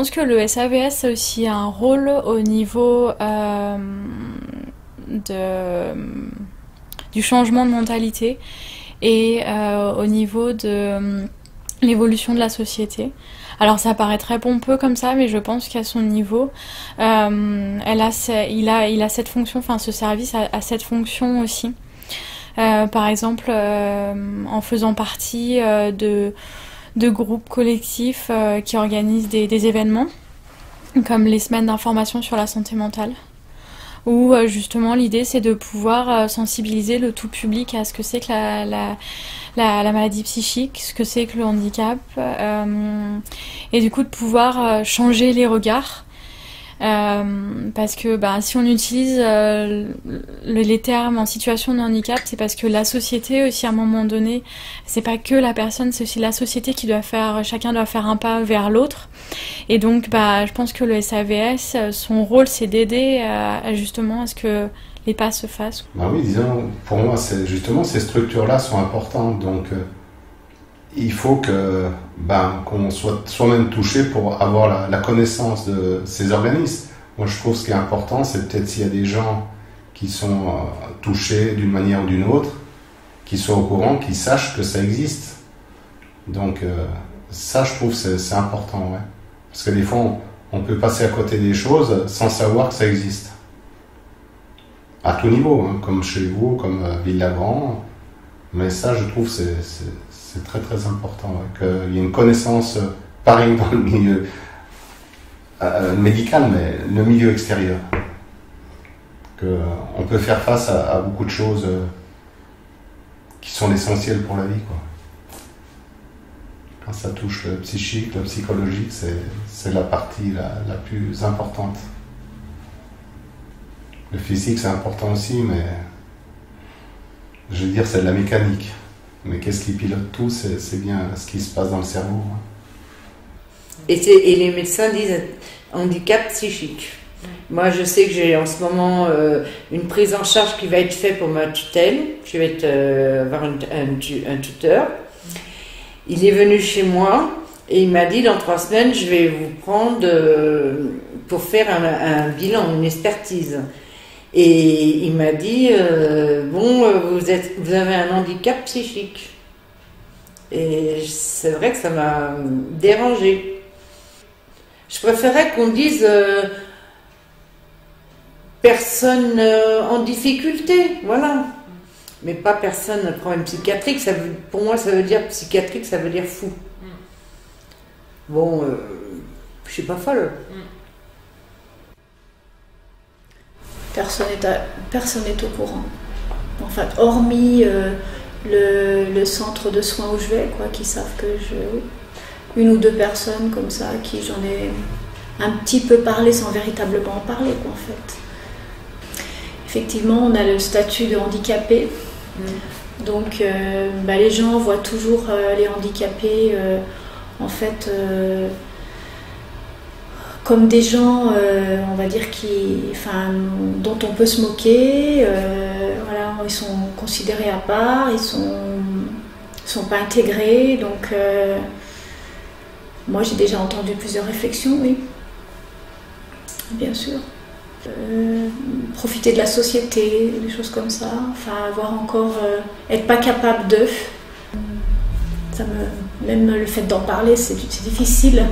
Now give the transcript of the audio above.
pense que le SAVS a aussi un rôle au niveau du changement de mentalité et au niveau de l'évolution de la société. Alors ça paraît très pompeux comme ça, mais je pense qu'à son niveau, il a cette fonction, enfin ce service a cette fonction aussi. Par exemple, en faisant partie de groupes collectifs qui organisent des événements, comme les semaines d'information sur la santé mentale, où justement l'idée c'est de pouvoir sensibiliser le tout public à ce que c'est que la maladie psychique, ce que c'est que le handicap, et du coup de pouvoir changer les regards. Parce que si on utilise les termes en situation de handicap, c'est parce que la société aussi à un moment donné, c'est pas que la personne, c'est aussi la société qui doit faire, chacun doit faire un pas vers l'autre. Et donc je pense que le SAVS, son rôle c'est d'aider justement à ce que les pas se fassent. Oui, disons, pour moi c'est justement ces structures-là sont importantes, donc il faut qu'on soit soi-même touché pour avoir la connaissance de ces organismes. Moi, je trouve ce qui est important, c'est peut-être s'il y a des gens qui sont touchés d'une manière ou d'une autre, qui soient au courant, qui sachent que ça existe. Donc, ça, je trouve, c'est important, ouais. Parce que des fois, on peut passer à côté des choses sans savoir que ça existe. À tout niveau, hein, comme chez vous, comme Villagrand. Mais ça, je trouve, c'est très très important, ouais, qu'il y ait une connaissance pareille dans le milieu médical, mais le milieu extérieur. On peut faire face à beaucoup de choses qui sont essentielles pour la vie, quoi. Quand ça touche le psychique, le psychologique, c'est la partie la plus importante. Le physique, c'est important aussi, mais je veux dire, c'est de la mécanique. Mais qu'est-ce qui pilote tout, c'est bien ce qui se passe dans le cerveau. Et les médecins disent handicap psychique. Moi, je sais que j'ai en ce moment une prise en charge qui va être faite pour ma tutelle. Je vais avoir un tuteur. Il est venu chez moi et il m'a dit dans 3 semaines, je vais vous prendre pour faire un bilan, une expertise. Et il m'a dit, vous avez un handicap psychique. Et c'est vrai que ça m'a dérangée. Je préférais qu'on dise personne en difficulté, voilà. Mais pas personne à problème psychiatrique. Pour moi, ça veut dire psychiatrique, ça veut dire fou. Bon, je suis pas folle. Personne n'est au courant. En fait, hormis le centre de soins où je vais, qui savent que une ou 2 personnes comme ça, à qui j'en ai un petit peu parlé sans véritablement en parler, en fait. Effectivement, on a le statut de handicapé. Donc, les gens voient toujours les handicapés, en fait, comme des gens, on va dire, dont on peut se moquer. Voilà, ils sont considérés à part, ils sont pas intégrés. Donc, moi, j'ai déjà entendu plusieurs réflexions, oui, bien sûr. Profiter de la société, des choses comme ça. Être pas capable de. Même le fait d'en parler, c'est difficile.